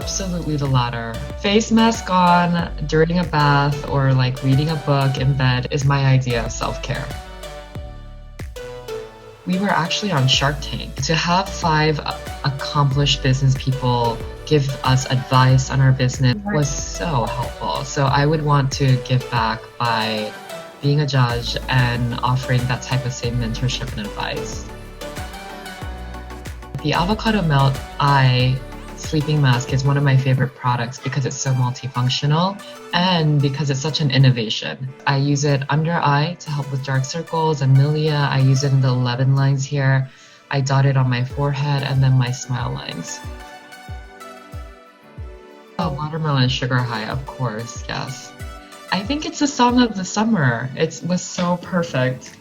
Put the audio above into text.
Absolutely the latter. Face mask on during a bath or like reading a book in bed is my idea of self-care. We were actually on Shark Tank. To have five accomplished business people give us advice on our business was so helpful. So I would want to give back by being a judge and offering that type of same mentorship and advice. The avocado melt eye sleeping mask is one of my favorite products because it's so multifunctional and because it's such an innovation. I use it under eye to help with dark circles and milia. I use it in the 11 lines here. I dot it on my forehead and then my smile lines. Oh, watermelon sugar high, of course, yes. I think it's a song of the summer. It was so perfect.